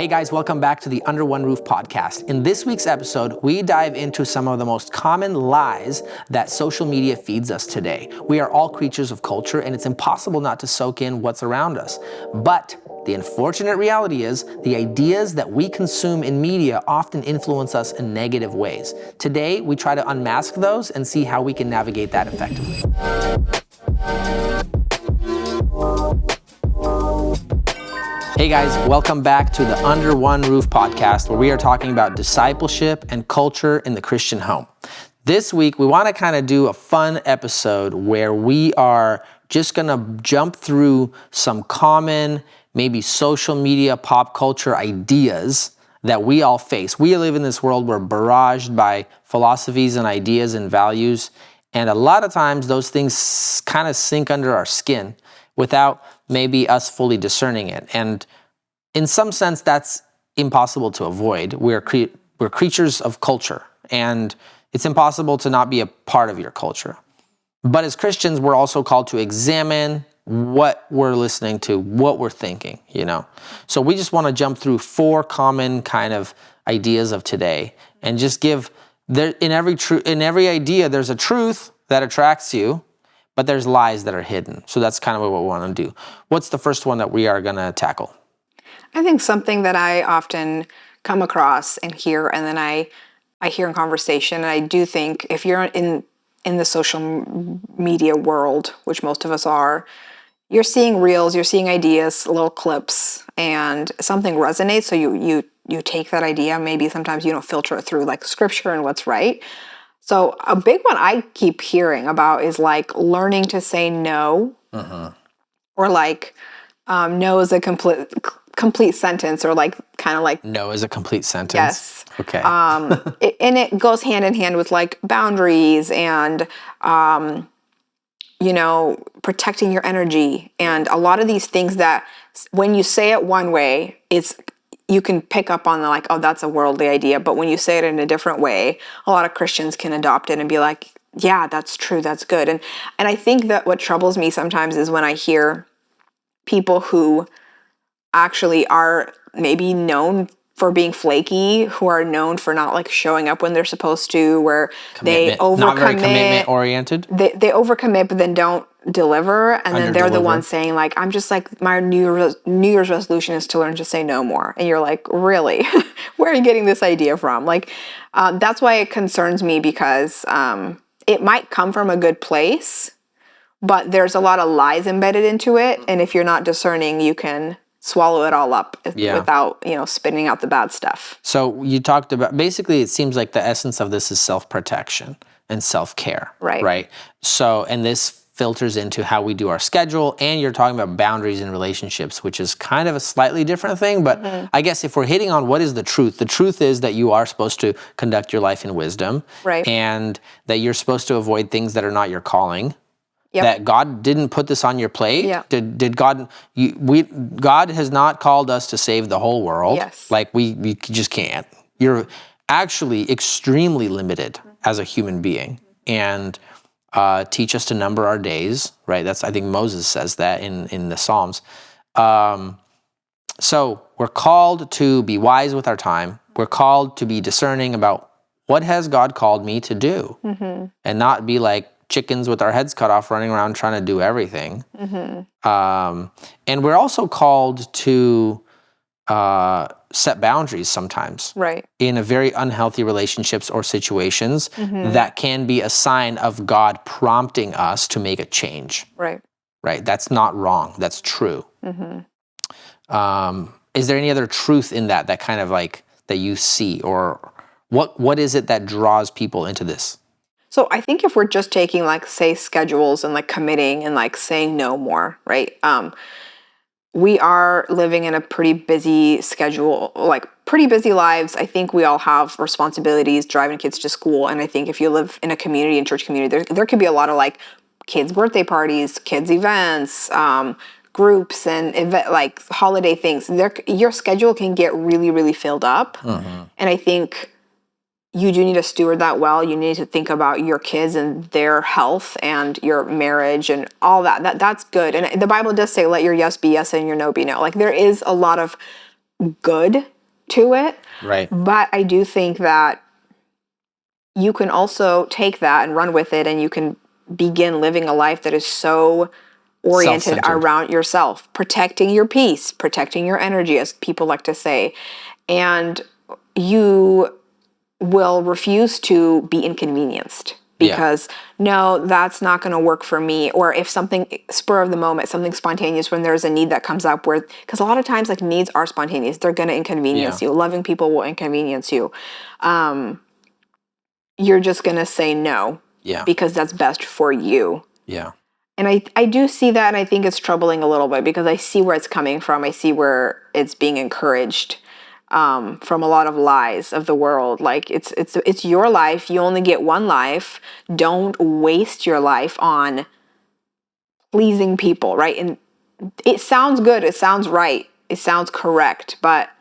Hey guys, welcome back to the Under One Roof podcast. In this week's episode, we dive into some of the most common lies that social media feeds us today. We are all creatures of culture, and it's impossible not to soak in what's around us. But the unfortunate reality is the ideas that we consume in media often influence us in negative ways. Today, we try to unmask those and see how we can navigate that effectively. Hey guys, welcome back to the Under One Roof podcast, where we are talking about discipleship and culture in the Christian home. This week, we want to kind of do a fun episode where we are just going to jump through some common, maybe social media, pop culture ideas that we all face. We live in this world, we're barraged by philosophies and ideas and values, and a lot of times those things kind of sink under our skin without maybe us fully discerning it. And in some sense, that's impossible to avoid. We're creatures of culture, and it's impossible to not be a part of your culture. But as Christians, we're also called to examine what we're listening to, what we're thinking, So we just want to jump through 4 common kind of ideas of today and just give, in every idea, there's a truth that attracts you, but there's lies that are hidden. So that's kind of what we want to do. What's the first one that we are going to tackle? I think something that I often come across and hear, and then I hear in conversation, and I do think if you're in the social media world, which most of us are, you're seeing reels, you're seeing ideas, little clips, and something resonates, so you take that idea, maybe sometimes you don't filter it through like scripture and what's right. So a big one I keep hearing about is like learning to say no, or like no is a complete sentence, or like kind of like no is a complete sentence. Yes. Okay. And it goes hand in hand with like boundaries and protecting your energy, and a lot of these things that when you say it one way, you can pick up on like, oh, that's a worldly idea. But when you say it in a different way, a lot of Christians can adopt it and be like, yeah, that's true, that's good. And I think that what troubles me sometimes is when I hear people who actually are maybe known for being flaky, who are known for not like showing up when they're supposed to, where they overcommit. Not very commitment oriented. They overcommit, but then don't deliver, and then they're the ones saying like, I'm just like, my New Year's resolution is to learn to say no more. And you're like, really? Where are you getting this idea from? Like, that's why it concerns me, because it might come from a good place, but there's a lot of lies embedded into it, and if you're not discerning, you can swallow it all up without, spitting out the bad stuff. So you talked about, basically it seems like the essence of this is self-protection and self-care. Right? So, and this filters into how we do our schedule, and you're talking about boundaries in relationships, which is kind of a slightly different thing, but I guess if we're hitting on what is the truth is that you are supposed to conduct your life in wisdom, right, and that you're supposed to avoid things that are not your calling. Yep. That God didn't put this on your plate. Yep. Did God? God has not called us to save the whole world. Yes. Like we just can't. You're actually extremely limited as a human being, and teach us to number our days. Right. I think Moses says that in the Psalms. So we're called to be wise with our time. We're called to be discerning about what has God called me to do, and not be like chickens with our heads cut off running around trying to do everything. And we're also called to set boundaries sometimes, right, in a very unhealthy relationships or situations that can be a sign of God prompting us to make a change. Right. That's not wrong, that's true. Is there any other truth in that kind of like that you see, or what is it that draws people into this? So I think if we're just taking like, say, schedules and like committing and like saying no more, right? We are living in a pretty busy schedule, like pretty busy lives. I think we all have responsibilities, driving kids to school. And I think if you live in a community, in church community, there could be a lot of like kids' birthday parties, kids' events, groups, and like holiday things. Your schedule can get really, really filled up. And I think you do need to steward that well. You need to think about your kids and their health and your marriage and all that. That's good. And the Bible does say, let your yes be yes and your no be no. Like there is a lot of good to it. Right. But I do think that you can also take that and run with it, and you can begin living a life that is so oriented Self-centered. around yourself, protecting your peace, protecting your energy, as people like to say. And you will refuse to be inconvenienced because no, that's not going to work for me. Or if something spur of the moment, something spontaneous, when there's a need that comes up, where, because a lot of times like needs are spontaneous, they're going to inconvenience you. Loving people will inconvenience you. You're just going to say no because that's best for you. Yeah. And I do see that, and I think it's troubling a little bit because I see where it's coming from. I see where it's being encouraged from a lot of lies of the world. Like it's your life. You only get one life. Don't waste your life on pleasing people, right? And it sounds good. It sounds right. It sounds correct. But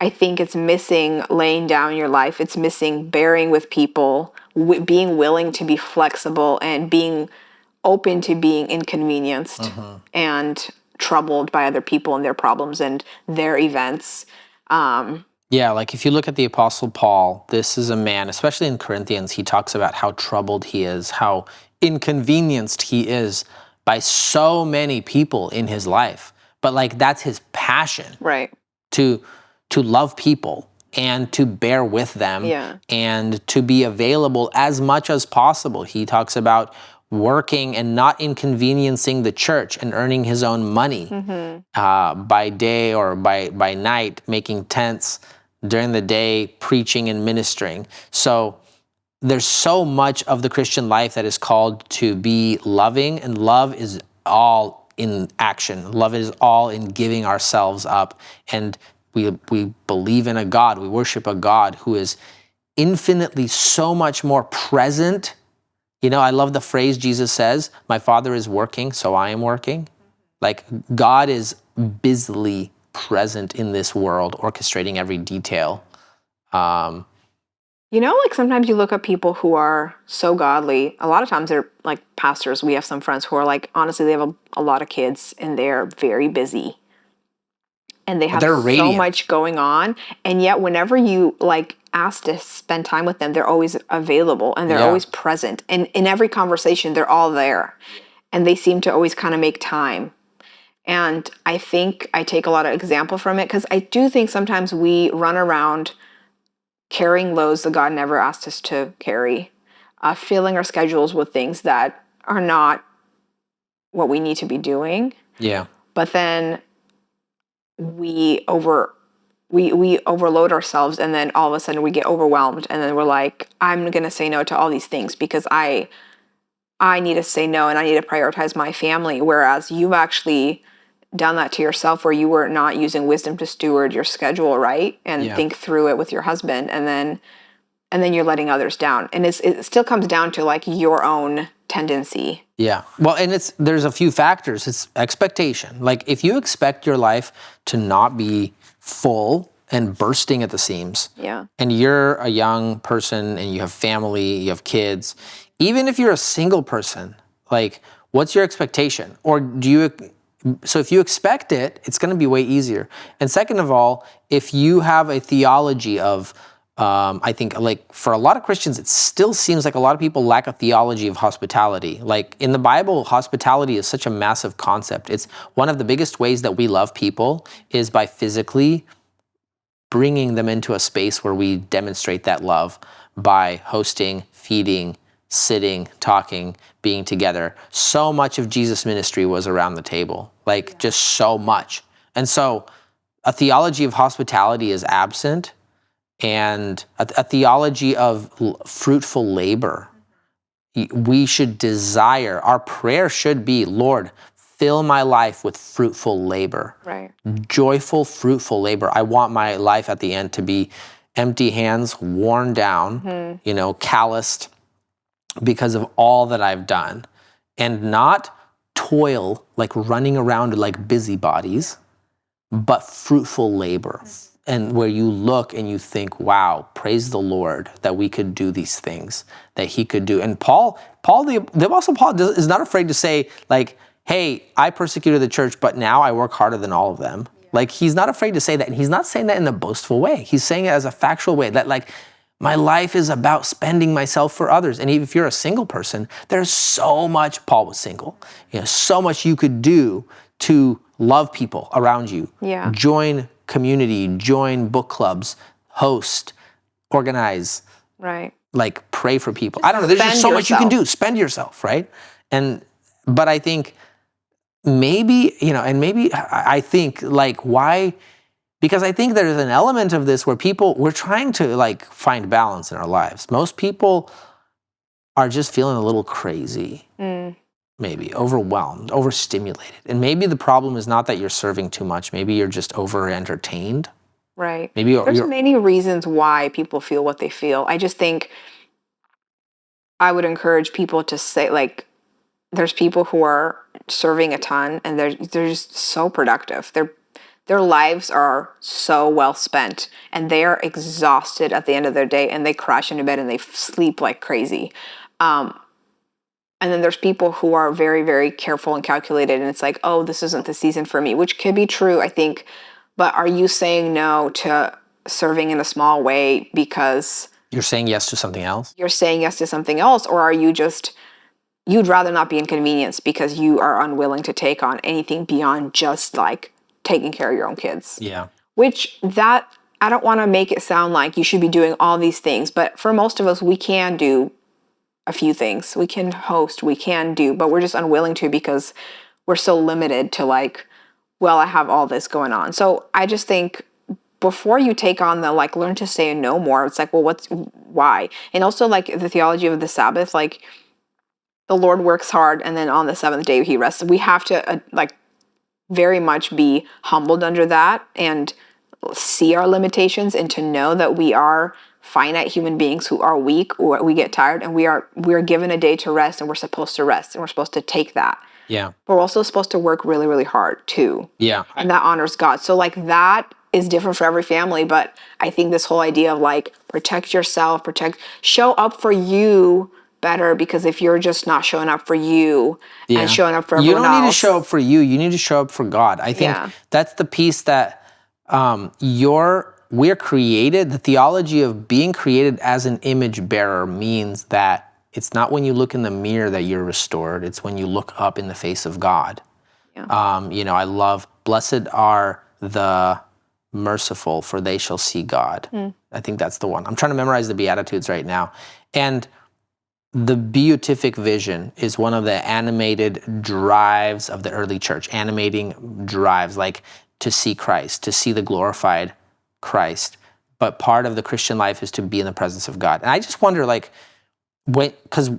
I think it's missing laying down your life. It's missing bearing with people, being willing to be flexible, and being open to being inconvenienced and troubled by other people and their problems and their events. Yeah, like if you look at the Apostle Paul, this is a man, especially in Corinthians, he talks about how troubled he is, how inconvenienced he is by so many people in his life. But like that's his passion. Right. To love people and to bear with them and to be available as much as possible. He talks about working and not inconveniencing the church and earning his own money by day or by night, making tents during the day, preaching and ministering. So there's so much of the Christian life that is called to be loving, and love is all in action. Love is all in giving ourselves up. And we believe in a God, we worship a God who is infinitely so much more present. You know, I love the phrase Jesus says, my Father is working, so I am working. Like God is busily present in this world, orchestrating every detail. You know, like sometimes you look at people who are so godly. A lot of times they're like pastors. We have some friends who are like, honestly, they have a lot of kids and they're very busy. And they have so much going on. And yet whenever you like ask to spend time with them, they're always available and they're always present. And in every conversation, they're all there. And they seem to always kind of make time. And I think I take a lot of example from it, because I do think sometimes we run around carrying loads that God never asked us to carry, filling our schedules with things that are not what we need to be doing. Yeah. But then we overload ourselves, and then all of a sudden we get overwhelmed, and then we're like, I'm going to say no to all these things because I need to say no and I need to prioritize my family. Whereas you've actually done that to yourself, where you were not using wisdom to steward your schedule right and think through it with your husband, and then you're letting others down. And it still comes down to like your own tendency. Yeah. Well, and there's a few factors. It's expectation. Like if you expect your life to not be full and bursting at the seams, and you're a young person and you have family, you have kids, even if you're a single person, like what's your expectation? Or so if you expect it, it's going to be way easier. And second of all, if you have a theology of, I think like for a lot of Christians, it still seems like a lot of people lack a theology of hospitality. Like in the Bible, hospitality is such a massive concept. It's one of the biggest ways that we love people is by physically bringing them into a space where we demonstrate that love by hosting, feeding, sitting, talking, being together. So much of Jesus' ministry was around the table, like just so much. And so a theology of hospitality is absent, and a theology of fruitful labor. We should desire, our prayer should be, Lord, fill my life with fruitful labor. Right. Joyful, fruitful labor. I want my life at the end to be empty hands, worn down, calloused because of all that I've done, and not toil, like running around like busybodies, but fruitful labor. And where you look and you think, wow, praise the Lord that we could do these things that he could do. And the Apostle Paul is not afraid to say like, hey, I persecuted the church, but now I work harder than all of them. Like, he's not afraid to say that. And he's not saying that in a boastful way. He's saying it as a factual way that, like, my life is about spending myself for others. And if you're a single person, there's so much, Paul was single, so much you could do to love people around you. Yeah. Join community, join book clubs, host, organize. Right. Like, pray for people. I don't know. There's just so much you can do. Spend yourself, right? But I think maybe, I think, like, why? Because I think there's an element of this where we're trying to, like, find balance in our lives. Most people are just feeling a little crazy, maybe overwhelmed, overstimulated. And maybe the problem is not that you're serving too much. Maybe you're just over-entertained. Right. Maybe there's many reasons why people feel what they feel. I just think I would encourage people to say, like, there's people who are serving a ton and they're just so productive. Their lives are so well spent and they are exhausted at the end of their day and they crash into bed and they sleep like crazy. And then there's people who are very, very careful and calculated and it's like, oh, this isn't the season for me, which could be true, I think. But are you saying no to serving in a small way because you're saying yes to something else? You're saying yes to something else, or are you just, you'd rather not be inconvenienced because you are unwilling to take on anything beyond just, like, taking care of your own kids? Yeah. Which I don't want to make it sound like you should be doing all these things, but for most of us, we can do a few things. We can host, we can do, but we're just unwilling to because we're so limited to, like, well, I have all this going on. So I just think before you take on the, like, learn to say no more, it's like, well, why? And also, like, the theology of the Sabbath, like, the Lord works hard and then on the seventh day he rests. We have to, like, very much be humbled under that and see our limitations and to know that we are finite human beings who are weak or we get tired and we're given a day to rest and we're supposed to rest and we're supposed to take that. Yeah. But we're also supposed to work really, really hard too. Yeah. And that honors God. So, like, that is different for every family. But I think this whole idea of, like, protect yourself, show up for you better, because if you're just not showing up for you and showing up for everyone else. You don't need to show up for you. You need to show up for God. I think that's the piece that we're created. The theology of being created as an image bearer means that it's not when you look in the mirror that you're restored. It's when you look up in the face of God. Yeah. I love, blessed are the merciful, for they shall see God. I think that's the one. I'm trying to memorize the Beatitudes right now. And the beatific vision is one of the animated drives of the early church, animating drives, like to see Christ, to see the glorified Christ. But part of the Christian life is to be in the presence of God. And I just wonder, like, because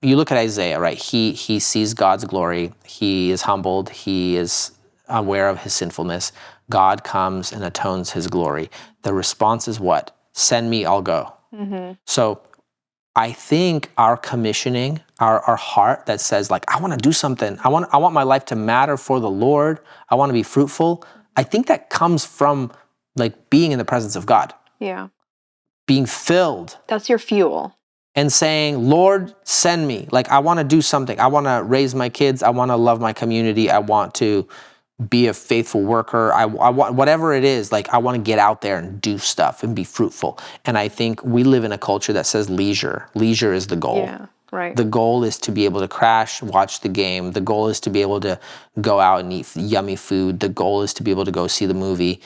you look at Isaiah, right? He sees God's glory. He is humbled. He is aware of his sinfulness. God comes and atones his glory. The response is what? Send me, I'll go. Mm-hmm. So I think our commissioning, our heart that says, like, I want to do something. I want my life to matter for the Lord. I want to be fruitful. I think that comes from, like, being in the presence of God. Yeah. Being filled. That's your fuel. And saying, Lord, send me. Like, I want to do something. I want to raise my kids. I want to love my community. I want to be a faithful worker. I want, whatever it is, like, I want to get out there and do stuff and be fruitful. And I think we live in a culture that says leisure. Leisure is the goal. Yeah, right. The goal is to be able to crash, watch the game. The goal is to be able to go out and eat yummy food. The goal is to be able to go see the movie,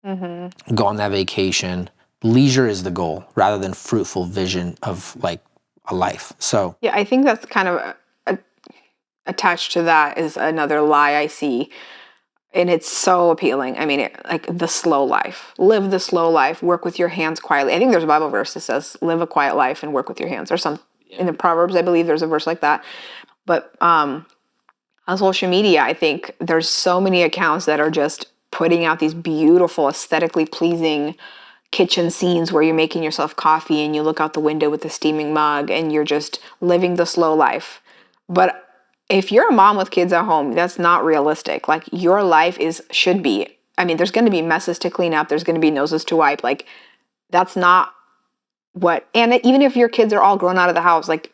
go on that vacation. Leisure is the goal rather than fruitful vision of, like, a life. So yeah, I think that's kind of attached to that is another lie I see, and it's so appealing. I mean, like, the slow life. Live the slow life. Work with your hands quietly. I think there's a Bible verse that says, live a quiet life and work with your hands, or some in the Proverbs, I believe there's a verse like that. But on social media, I think there's so many accounts that are just putting out these beautiful, aesthetically pleasing kitchen scenes where you're making yourself coffee and you look out the window with a steaming mug and you're just living the slow life. But if you're a mom with kids at home, that's not realistic. Like, your life should be, I mean, there's going to be messes to clean up. There's going to be noses to wipe. Like, that's not and even if your kids are all grown out of the house, like,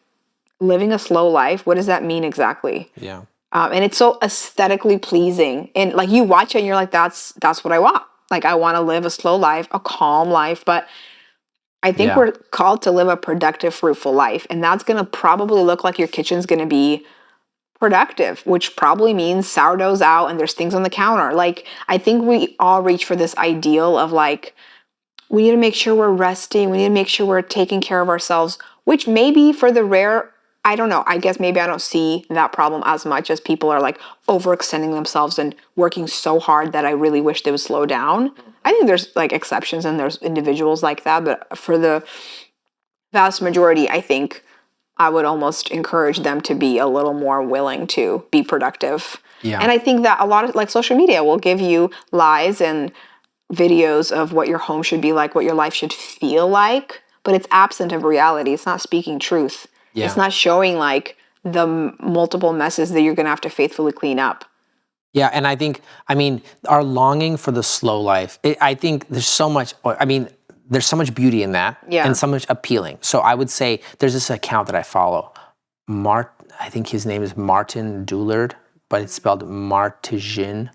living a slow life, what does that mean exactly? Yeah. And it's so aesthetically pleasing. And like you watch it and you're like, that's what I want. Like I want to live a slow life, a calm life. But I think we're called to live a productive, fruitful life. And that's going to probably look like your kitchen's going to be productive, which probably means sourdough's out and there's things on the counter. Like I think we all reach for this ideal of like, we need to make sure we're resting. We need to make sure we're taking care of ourselves, which maybe for the rare, I don't know. I guess maybe I don't see that problem as much as people are like overextending themselves and working so hard that I really wish they would slow down. I think there's like exceptions and there's individuals like that. But for the vast majority, I think I would almost encourage them to be a little more willing to be productive. Yeah. And I think that a lot of like social media will give you lies and videos of what your home should be like, what your life should feel like, but it's absent of reality. It's not speaking truth. Yeah. It's not showing like the multiple messes that you're going to have to faithfully clean up. Yeah, and I think, I mean, our longing for the slow life, I think there's so much, I mean, there's so much beauty in that and so much appealing. So I would say there's this account that I follow. I think his name is Martin Doolard, but it's spelled Martijn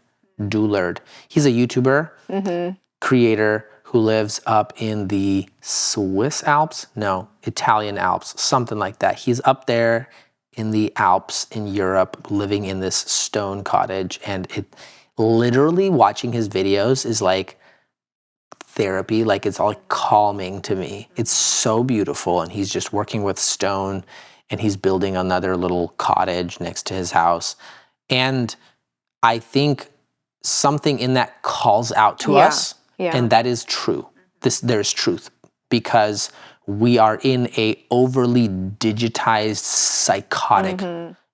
Doolard. He's a YouTuber, creator who lives up in the Swiss Alps? No, Italian Alps, something like that. He's up there in the Alps in Europe, living in this stone cottage, and it literally watching his videos is like therapy. Like it's all calming to me. It's so beautiful, and he's just working with stone, and he's building another little cottage next to his house. And I think something in that calls out to us, and that is true. There's truth, because we are in a overly digitized, psychotic,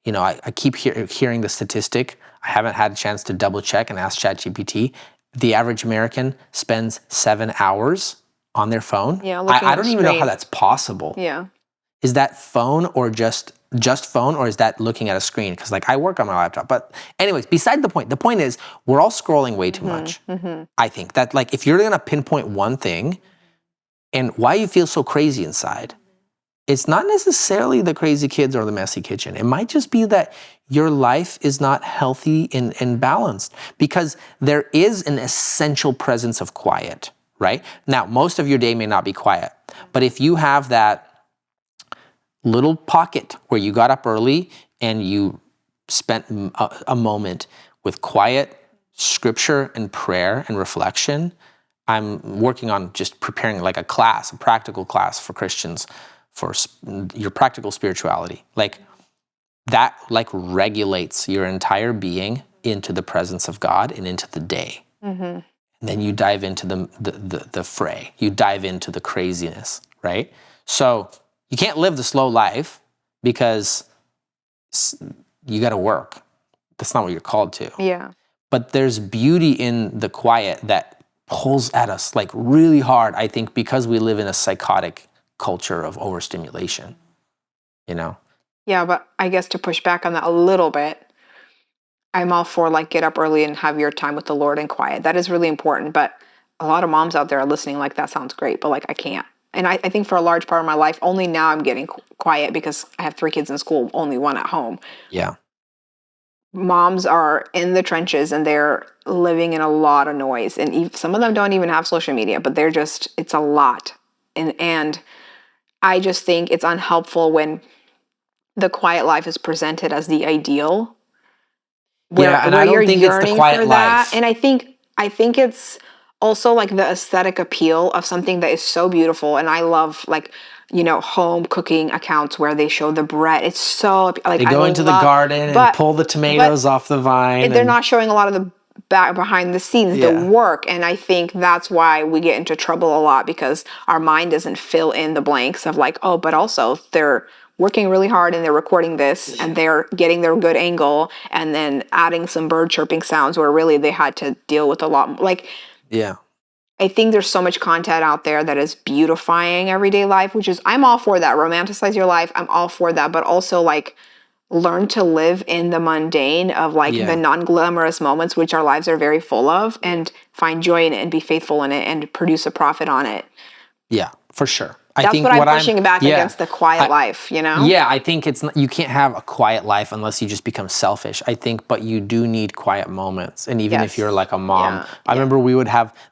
you know, I keep hearing the statistic. I haven't had a chance to double check and ask ChatGPT. The average American spends 7 hours on their phone. Yeah, I don't even know how that's possible. Yeah. Is that phone or just phone, or is that looking at a screen? Because like I work on my laptop. But anyways, beside the point. The point is we're all scrolling way too much. I think that like if you're gonna pinpoint one thing and why you feel so crazy inside, it's not necessarily the crazy kids or the messy kitchen. It might just be that your life is not healthy and balanced, because there is an essential presence of quiet, right? Now, most of your day may not be quiet, but if you have that little pocket where you got up early and you spent a moment with quiet scripture and prayer and reflection. I'm working on just preparing like a class, a practical class for Christians for your practical spirituality. Like that like regulates your entire being into the presence of God and into the day. And then you dive into the fray. You dive into the craziness, right? So you can't live the slow life because you got to work. That's not what you're called to. Yeah. But there's beauty in the quiet that pulls at us like really hard, I think, because we live in a psychotic culture of overstimulation, you know? Yeah, but I guess to push back on that a little bit, I'm all for like get up early and have your time with the Lord and quiet. That is really important. But a lot of moms out there are listening like that sounds great, but like I can't. And I think for a large part of my life, only now I'm getting quiet because I have 3 kids in school, only 1 at home. Yeah. Moms are in the trenches and they're living in a lot of noise. And some of them don't even have social media, but they're just, it's a lot. And I just think it's unhelpful when the quiet life is presented as the ideal. Yeah, and I don't think it's the quiet life. And I think it's also like the aesthetic appeal of something that is so beautiful. And I love like, you know, home cooking accounts where they show the bread. It's so like they go into the garden and pull the tomatoes off the vine. They're not showing a lot of the back behind the scenes, the work. And I think that's why we get into trouble a lot, because our mind doesn't fill in the blanks of like, oh, but also they're working really hard and they're recording this and they're getting their good angle and then adding some bird chirping sounds where really they had to deal with a lot more. Like, yeah. I think there's so much content out there that is beautifying everyday life, which is, I'm all for that. Romanticize your life. I'm all for that. But also like learn to live in the mundane of like the non-glamorous moments, which our lives are very full of, and find joy in it and be faithful in it and produce a profit on it. Yeah, for sure. That's think what I'm what pushing back against the quiet life, Yeah, I think you can't have a quiet life unless you just become selfish. I think, but you do need quiet moments. And even if you're like a mom, I remember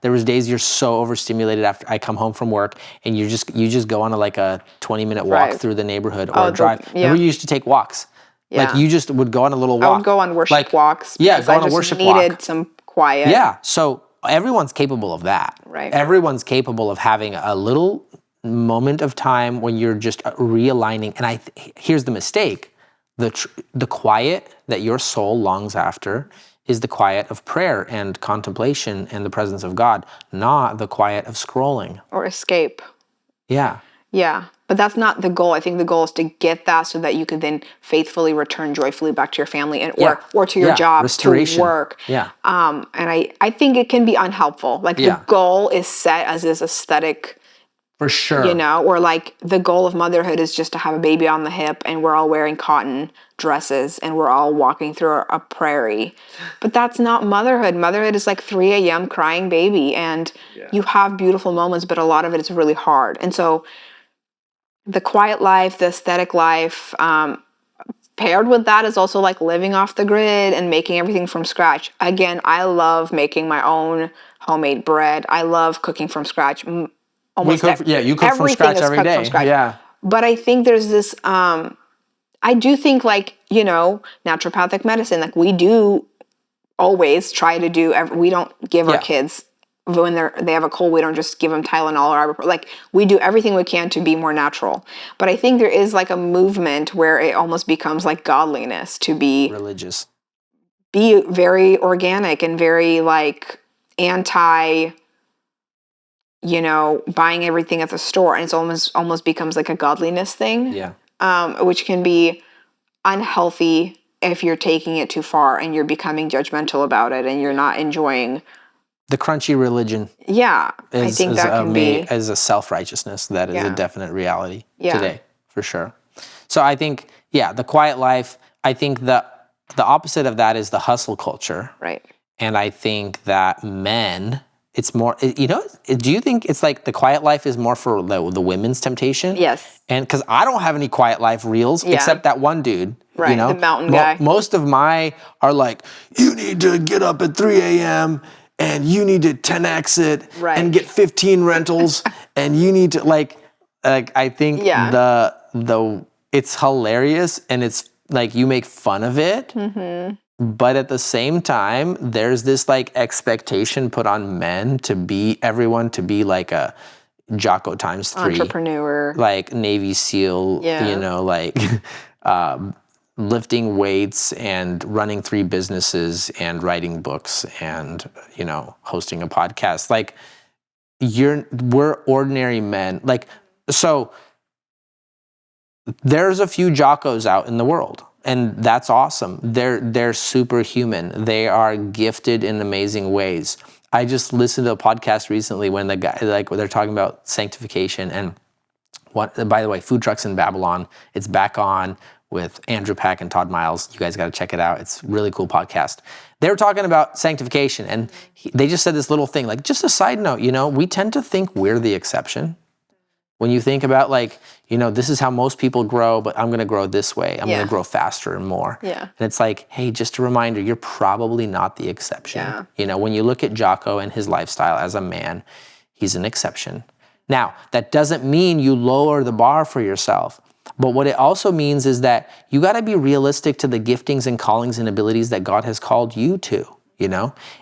there was days you're so overstimulated after I come home from work and you just go on a 20-minute walk through the neighborhood or a drive. Remember you used to take walks. Yeah. Like you just would go on a little walk. I would go on worship walks. Yeah, go on a worship walk. I just needed some quiet. Yeah, so everyone's capable of that. Right. Everyone's capable of having a little moment of time when you're just realigning. And here's the mistake: the quiet that your soul longs after is the quiet of prayer and contemplation and the presence of God, not the quiet of scrolling or escape. Yeah. Yeah, but that's not the goal. I think the goal is to get that so that you can then faithfully return joyfully back to your family or to your job, restoration. To work. Yeah. And I think it can be unhelpful. Like the goal is set as this aesthetic. For sure. Or like the goal of motherhood is just to have a baby on the hip and we're all wearing cotton dresses and we're all walking through a prairie. But that's not motherhood. Motherhood is like 3 a.m. crying baby and you have beautiful moments, but a lot of it is really hard. And so the quiet life, the aesthetic life, paired with that is also like living off the grid and making everything from scratch. Again, I love making my own homemade bread. I love cooking from scratch. You cook from scratch every day. Yeah. But I think there's this, I do think like, naturopathic medicine, like we do always try to do, we don't give our kids, when they have a cold, we don't just give them Tylenol or ibuprofen. Like we do everything we can to be more natural. But I think there is like a movement where it almost becomes like godliness to be religious, be very organic and very like anti, buying everything at the store, and it's almost becomes like a godliness thing. Yeah. Which can be unhealthy if you're taking it too far and you're becoming judgmental about it and you're not enjoying the crunchy religion. Yeah, I think that can be as a self-righteousness. That is a definite reality today, for sure. So I think, the quiet life. I think the opposite of that is the hustle culture. Right. And I think that men, it's more, do you think it's like the quiet life is more for the women's temptation? Yes. And because I don't have any quiet life reels except that one dude. Right, the mountain guy. Most of my are like, you need to get up at 3 a.m. and you need to 10x it and get 15 rentals and you need to like I think the it's hilarious and it's like you make fun of it. Mm-hmm. But at the same time, there's this like expectation put on men to be like a Jocko times 3 entrepreneur, like Navy SEAL, like lifting weights and running 3 businesses and writing books and hosting a podcast. Like we're ordinary men. Like so, there's a few Jockos out in the world. And that's awesome. They're superhuman. They are gifted in amazing ways. I just listened to a podcast recently when the guy, where they're talking about sanctification and by the way, Food Trucks in Babylon, it's back on with Andrew Pack and Todd Miles. You guys got to check it out. It's a really cool podcast. They were talking about sanctification and they just said this little thing, like just a side note, we tend to think we're the exception. When you think about this is how most people grow, but I'm going to grow this way. I'm going to grow faster and more. Yeah. And it's like, hey, just a reminder, you're probably not the exception. Yeah. When you look at Jocko and his lifestyle as a man, he's an exception. Now, that doesn't mean you lower the bar for yourself. But what it also means is that you got to be realistic to the giftings and callings and abilities that God has called you to,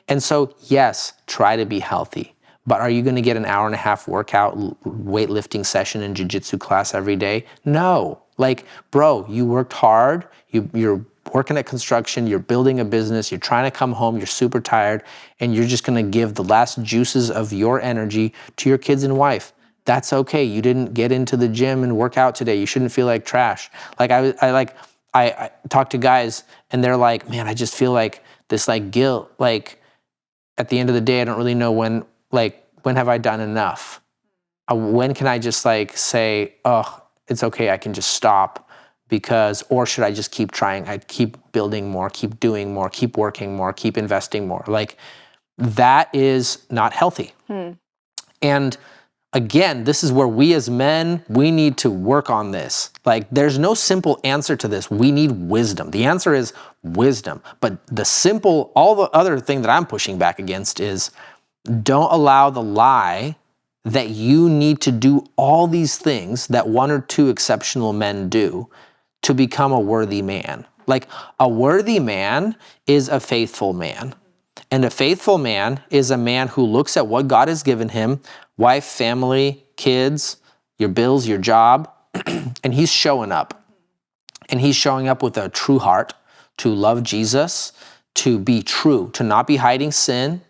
And so, yes, try to be healthy. But are you going to get an hour-and-a-half workout, weightlifting session and jiu-jitsu class every day? No. Like, bro, you worked hard. You're working at construction. You're building a business. You're trying to come home. You're super tired. And you're just going to give the last juices of your energy to your kids and wife. That's okay. You didn't get into the gym and work out today. You shouldn't feel like trash. Like, I talk to guys, and they're like, man, I just feel like this, like, guilt. Like, at the end of the day, I don't really know when have I done enough? When can I just say, oh, it's okay, I can just stop or should I just keep trying? I keep building more, keep doing more, keep working more, keep investing more. Like that is not healthy. And again, this is where we as men, we need to work on this. Like, there's no simple answer to this. We need wisdom. The answer is wisdom. But all the other thing that I'm pushing back against is don't allow the lie that you need to do all these things that one or two exceptional men do to become a worthy man. Like, a worthy man is a faithful man. And a faithful man is a man who looks at what God has given him, wife, family, kids, your bills, your job, and he's showing up. And he's showing up with a true heart to love Jesus, to be true, to not be hiding sin,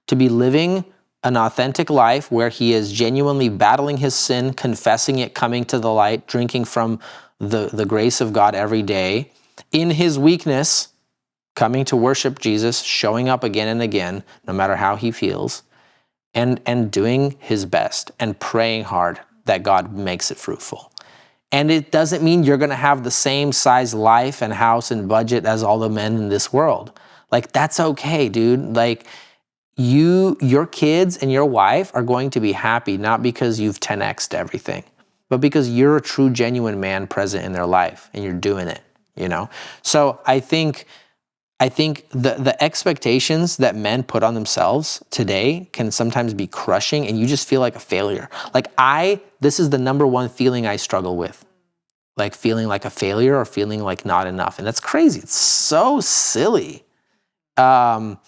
to be living an authentic life where he is genuinely battling his sin, confessing it, coming to the light, drinking from the grace of God every day, in his weakness, coming to worship Jesus, showing up again and again, no matter how he feels, and doing his best and praying hard that God makes it fruitful. And it doesn't mean you're going to have the same size life and house and budget as all the men in this world. Like, that's okay, dude. Like, your kids and your wife are going to be happy, not because you've 10x'd everything, but because you're a true, genuine man present in their life and you're doing it, you know? So I think the expectations that men put on themselves today can sometimes be crushing, and you just feel like a failure. Like, this is the number one feeling I struggle with. Like, feeling like a failure or feeling like not enough. And that's crazy. It's so silly that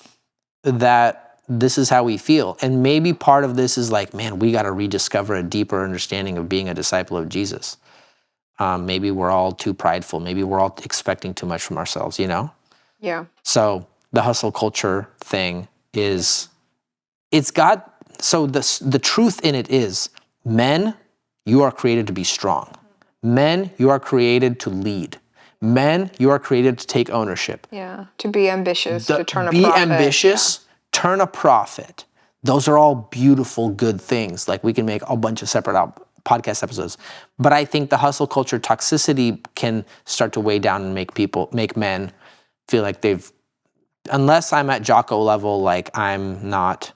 this is how we feel. And maybe part of this is like, man, we got to rediscover a deeper understanding of being a disciple of Jesus. Maybe we're all too prideful. Maybe we're all expecting too much from ourselves, you know? Yeah. So the hustle culture thing is, the truth in it is, men, you are created to be strong. Men, you are created to lead. Men, you are created to take ownership. Yeah. To be ambitious, to turn a profit. Be ambitious, turn a profit. Those are all beautiful, good things. Like, we can make a bunch of separate podcast episodes. But I think the hustle culture toxicity can start to weigh down and make men feel like unless I'm at Jocko level, like, I'm not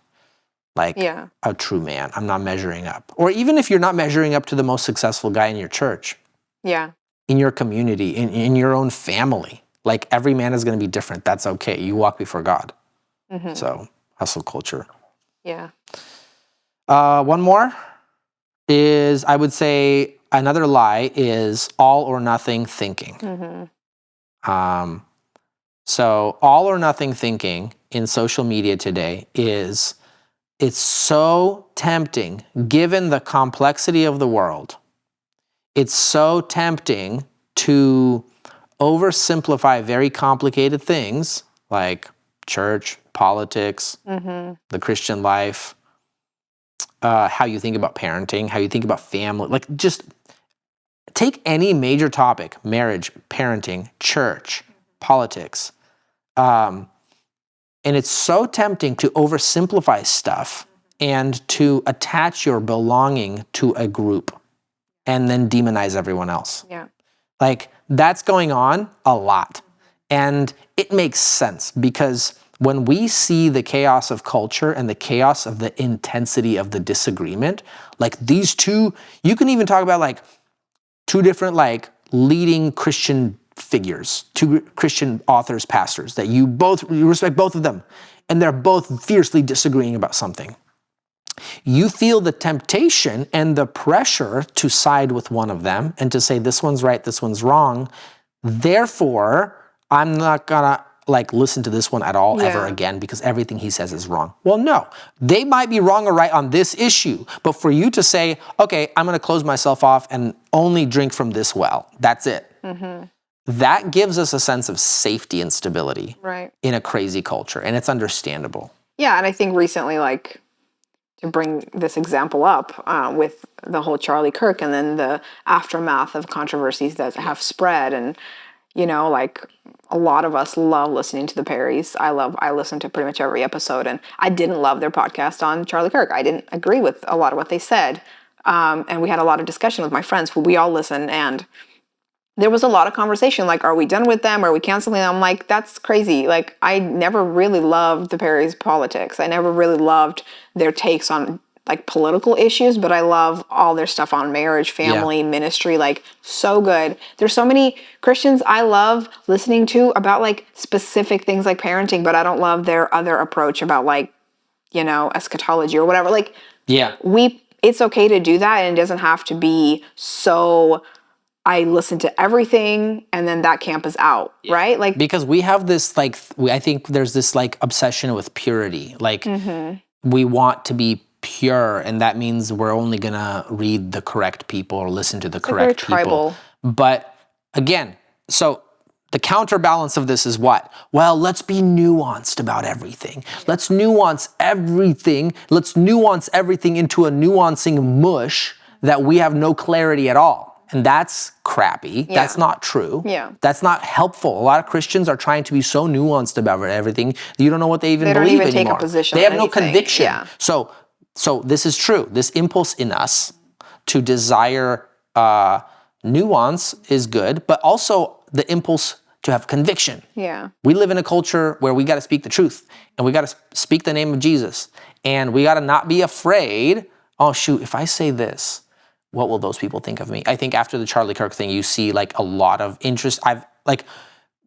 like a true man. I'm not measuring up. Or even if you're not measuring up to the most successful guy in your church. Yeah. In your community, in your own family. Like, every man is going to be different. That's okay. You walk before God. Mm-hmm. So, hustle culture. Yeah. One more is, I would say, another lie is all or nothing thinking. Mm-hmm. So all or nothing thinking in social media today it's so tempting, given the complexity of the world. It's so tempting to oversimplify very complicated things like church, politics, the Christian life, how you think about parenting, how you think about family. Like, just take any major topic: marriage, parenting, church, politics. And it's so tempting to oversimplify stuff and to attach your belonging to a group and then demonize everyone else. Yeah. Like, that's going on a lot. And it makes sense, because when we see the chaos of culture and the chaos of the intensity of the disagreement, like, these two, you can even talk about like two different like leading Christian figures, two Christian authors, pastors, that you respect both of them, and they're both fiercely disagreeing about something. You feel the temptation and the pressure to side with one of them and to say, this one's right, this one's wrong. Therefore, I'm not gonna like listen to this one at all ever again, because everything he says is wrong. Well, no, they might be wrong or right on this issue, but for you to say, okay, I'm gonna close myself off and only drink from this well, that's it. Mm-hmm. That gives us a sense of safety and stability in a crazy culture, and it's understandable. Yeah, and I think recently, like, to bring this example up with the whole Charlie Kirk and then the aftermath of controversies that have spread, and, you know, like, a lot of us love listening to the Perrys. I listen to pretty much every episode, and I didn't love their podcast on Charlie Kirk. I didn't agree with a lot of what they said, and we had a lot of discussion with my friends who we all listen, and there was a lot of conversation, like, are we done with them? Are we canceling them? I'm like, that's crazy. Like, I never really loved the Perry's politics. I never really loved their takes on like political issues, but I love all their stuff on marriage, family, ministry, like so good. There's so many Christians I love listening to about like specific things like parenting, but I don't love their other approach about like, eschatology or whatever. Like, it's okay to do that, and it doesn't have to be so I listen to everything and then that camp is out, right? Like, because we have this like I think there's this like obsession with purity. Like we want to be pure, and that means we're only gonna read the correct people or listen to the correct people. Tribal. But again, so the counterbalance of this is what? Well, let's be nuanced about everything. Let's nuance everything. Let's nuance everything into a nuancing mush that we have no clarity at all. And that's crappy. Yeah. That's not true. Yeah. That's not helpful. A lot of Christians are trying to be so nuanced about everything. You don't know what they even believe anymore. They don't even take a position. They have no conviction. Yeah. So this is true. This impulse in us to desire nuance is good, but also the impulse to have conviction. Yeah. We live in a culture where we got to speak the truth, and we got to speak the name of Jesus, and we got to not be afraid. Oh shoot, if I say this, what will those people think of me? I think after the Charlie Kirk thing, you see like a lot of interest.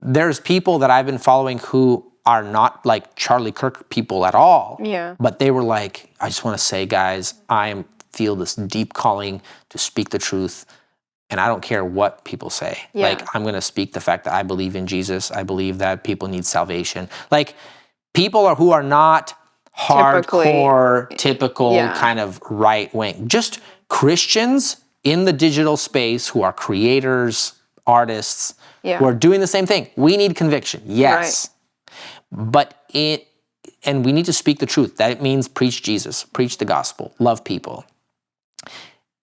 There's people that I've been following who are not like Charlie Kirk people at all. Yeah. But they were like, I just want to say, guys, I feel this deep calling to speak the truth, and I don't care what people say. Yeah. Like, I'm going to speak the fact that I believe in Jesus. I believe that people need salvation. Like, people who are not hardcore, typical kind of right wing. Just Christians in the digital space who are creators, artists, who are doing the same thing. We need conviction, yes. Right. And we need to speak the truth. That it means preach Jesus, preach the gospel, love people.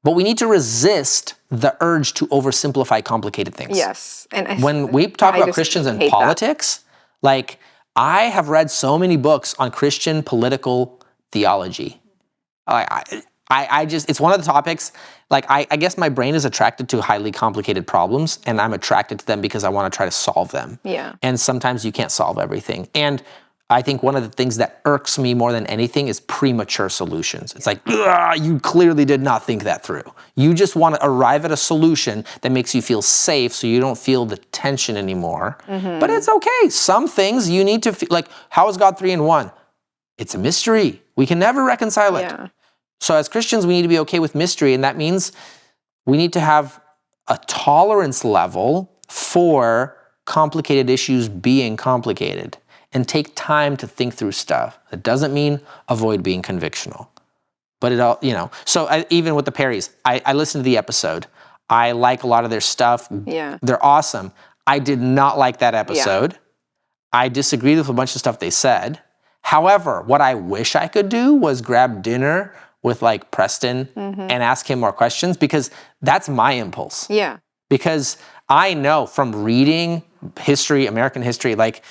But we need to resist the urge to oversimplify complicated things. Yes. And when we talk about Christians and politics, like, I have read so many books on Christian political theology. I just, it's one of the topics, like, I guess my brain is attracted to highly complicated problems, and I'm attracted to them because I want to try to solve them. Yeah. And sometimes you can't solve everything. And I think one of the things that irks me more than anything is premature solutions. It's like, you clearly did not think that through. You just want to arrive at a solution that makes you feel safe so you don't feel the tension anymore. Mm-hmm. But it's okay. Some things you need to feel, like, how is God 3 in 1? It's a mystery. We can never reconcile it. Yeah. So as Christians, we need to be okay with mystery, and that means we need to have a tolerance level for complicated issues being complicated, and take time to think through stuff. That doesn't mean avoid being convictional. But it all, so even with the Perrys, I listened to the episode. I like a lot of their stuff. Yeah. They're awesome. I did not like that episode. Yeah. I disagreed with a bunch of stuff they said. However, what I wish I could do was grab dinner with like Preston and ask him more questions, because that's my impulse. Yeah. Because I know from reading history, American history, like,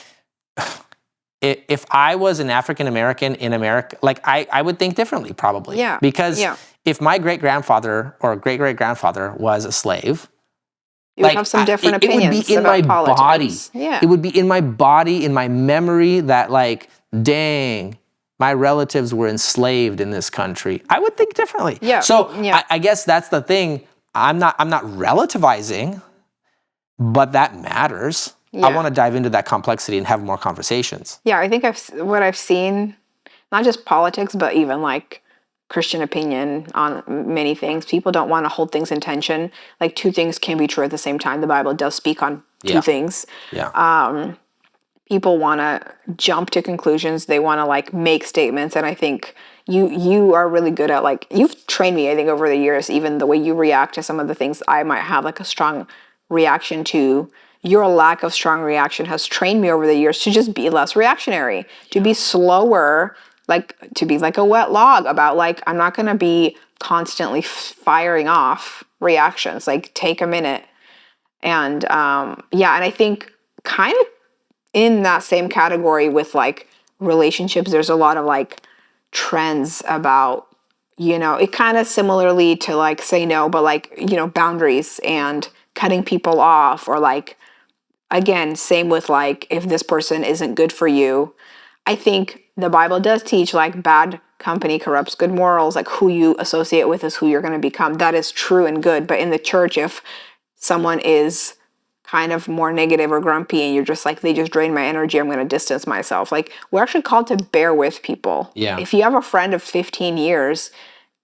if I was an African American in America, like, I would think differently probably. Yeah. Because if my great-grandfather or great-great-grandfather was a slave, you would have some different opinions. It would be in my body. Yeah. It would be in my body, in my memory, that like, dang, my relatives were enslaved in this country. I would think differently. Yeah. So I guess that's the thing. I'm not relativizing, but that matters. Yeah. I want to dive into that complexity and have more conversations. Yeah, I think what I've seen, not just politics, but even like Christian opinion on many things. People don't want to hold things in tension. Like, two things can be true at the same time. The Bible does speak on two things. Yeah. People want to jump to conclusions. They want to like make statements. And I think you are really good at, like, you've trained me, I think, over the years, even the way you react to some of the things I might have like a strong reaction to. Your lack of strong reaction has trained me over the years to just be less reactionary, to be slower, like, to be like a wet log about, like, I'm not going to be constantly firing off reactions. Like, take a minute. And and I think kind of in that same category with like relationships, there's a lot of like trends about, it kind of similarly to like say no, but like, boundaries and cutting people off, or like, again, same with like, if this person isn't good for you. I think the Bible does teach like bad company corrupts good morals. Like who you associate with is who you're going to become. That is true and good. But in the church, if someone is kind of more negative or grumpy and you're just like, they just drain my energy, I'm going to distance myself. Like, we're actually called to bear with people. Yeah. If you have a friend of 15 years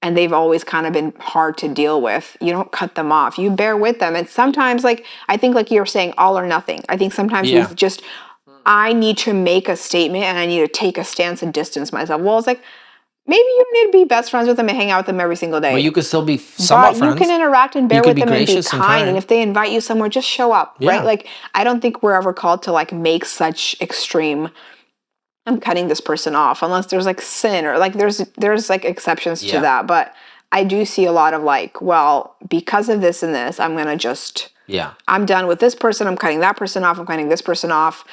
and they've always kind of been hard to deal with, you don't cut them off. You bear with them. And sometimes, like, I think like you're saying, all or nothing. I think sometimes we've just, I need to make a statement and I need to take a stance and distance myself. Well, it's like, maybe you don't need to be best friends with them and hang out with them every single day. But you could still be somewhat friends. You can interact and bear with them and be gracious and kind. And if they invite you somewhere, just show up, Yeah. right? Like, I don't think we're ever called to like make such extreme, I'm cutting this person off, unless there's like sin or like there's like exceptions to that. But I do see a lot of like, well, because of this and this, I'm going to just, I'm done with this person. I'm cutting that person off. I'm cutting this person off.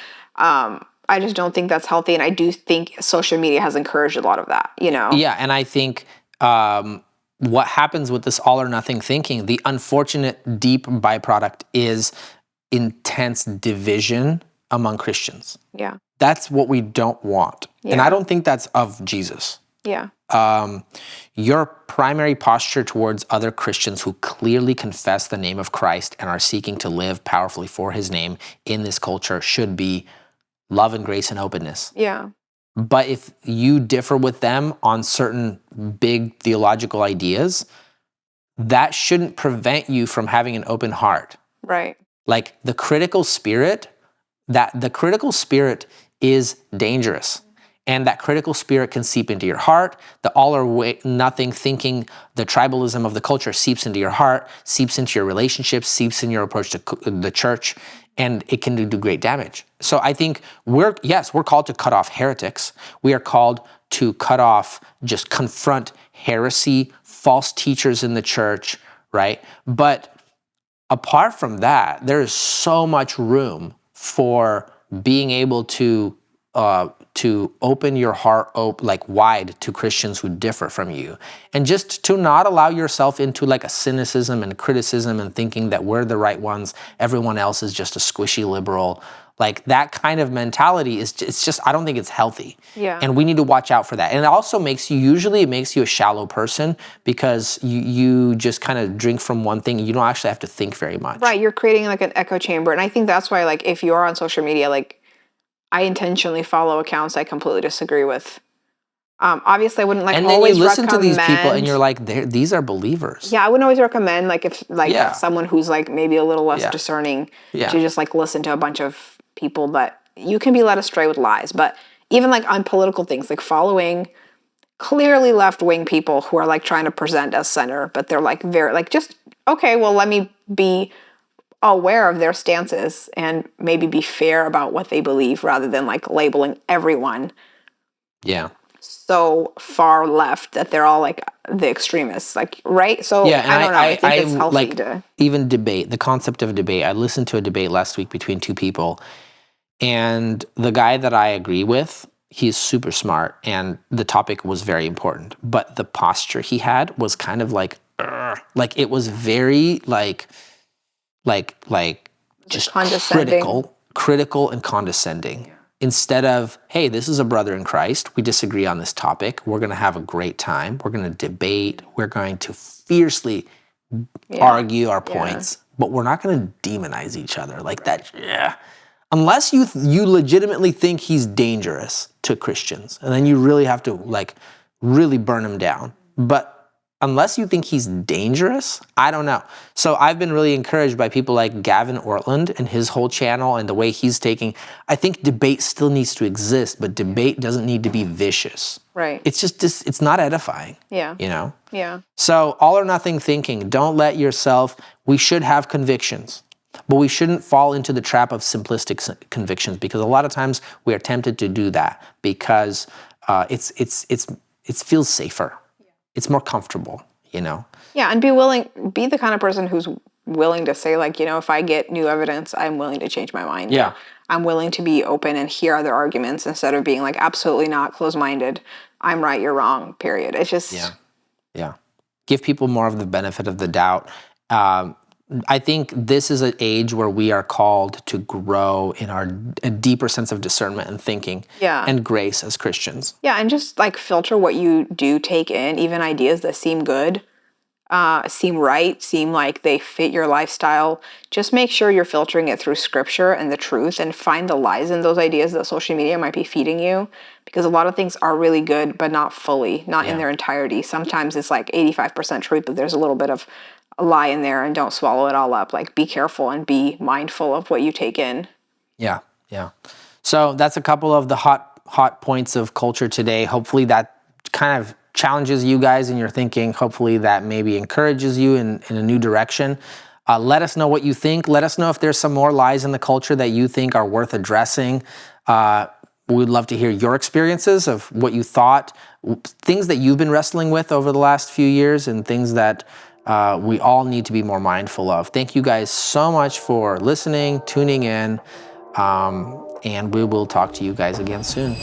I just don't think that's healthy. And I do think social media has encouraged a lot of that, you know? Yeah, and I think what happens with this all or nothing thinking, the unfortunate deep byproduct is intense division among Christians. Yeah. That's what we don't want. And I don't think that's of Jesus. Yeah. Your primary posture towards other Christians who clearly confess the name of Christ and are seeking to live powerfully for his name in this culture should be love and grace and openness. Yeah. But if you differ with them on certain big theological ideas, that shouldn't prevent you from having an open heart. Right. Like the critical spirit is dangerous. And that critical spirit can seep into your heart. The all or nothing thinking, the tribalism of the culture seeps into your heart, seeps into your relationships, seeps in your approach to the church, and it can do great damage. So I think we're called to cut off heretics. We are called to just confront heresy, false teachers in the church, right? But apart from that, there is so much room for being able to open your heart wide to Christians who differ from you, and just to not allow yourself into like a cynicism and criticism and thinking that we're the right ones, everyone else is just a squishy liberal. Like that kind of mentality it's just I don't think it's healthy. Yeah. And we need to watch out for that. And it also makes you a shallow person because you just kind of drink from one thing and you don't actually have to think very much. Right. You're creating like an echo chamber. And I think that's why, like, if you are on social media, like, I intentionally follow accounts I completely disagree with. Obviously, I wouldn't and always then you listen to these recommend- people and you're like, these are believers. Yeah, I wouldn't always recommend if someone who's like maybe a little less discerning to just like listen to a bunch of people, but you can be led astray with lies. But even like on political things, like following clearly left-wing people who are like trying to present as center, but they're like very like just okay, well, let me be aware of their stances and maybe be fair about what they believe rather than like labeling everyone so far left that they're all like the extremists, like, right? So I don't know. I think it's healthy to even debate, the concept of debate. I listened to a debate last week between two people, and the guy that I agree with, he's super smart and the topic was very important, but the posture he had was kind of like it was very just critical and condescending. Instead of, hey, this is a brother in Christ. We disagree on this topic. We're going to have a great time. We're going to debate. We're going to fiercely argue our points, but we're not going to demonize each other like that. Yeah. Unless you legitimately think he's dangerous to Christians, and then you really have to like really burn him down. But unless you think he's dangerous, I don't know. So I've been really encouraged by people like Gavin Ortland and his whole channel and the way he's taking. I think debate still needs to exist, but debate doesn't need to be vicious. Right. It's just it's not edifying. Yeah. You know? Yeah. So all or nothing thinking. Don't let yourself, we should have convictions, but we shouldn't fall into the trap of simplistic convictions, because a lot of times we are tempted to do that because it feels safer. It's more comfortable, you know? Yeah, and be the kind of person who's willing to say, like, you know, if I get new evidence, I'm willing to change my mind. Yeah. I'm willing to be open and hear other arguments instead of being like, absolutely not, closed-minded. I'm right, you're wrong, period. It's just... Yeah. Give people more of the benefit of the doubt. I think this is an age where we are called to grow in a deeper sense of discernment and thinking and grace as Christians. Yeah, and just like filter what you do take in, even ideas that seem good, seem right, seem like they fit your lifestyle. Just make sure you're filtering it through scripture and the truth, and find the lies in those ideas that social media might be feeding you, because a lot of things are really good, but not fully, not in their entirety. Sometimes it's like 85% truth, but there's a little bit of a lie in there, and don't swallow it all up. Like, be careful and be mindful of what you take in. Yeah. So that's a couple of the hot points of culture today. Hopefully that kind of challenges you guys in your thinking. Hopefully that maybe encourages you in a new direction. Let us know what you think. Let us know if there's some more lies in the culture that you think are worth addressing. We'd love to hear your experiences of what you thought, things that you've been wrestling with over the last few years, and things that we all need to be more mindful of. Thank you guys so much for listening, tuning in, and we will talk to you guys again soon.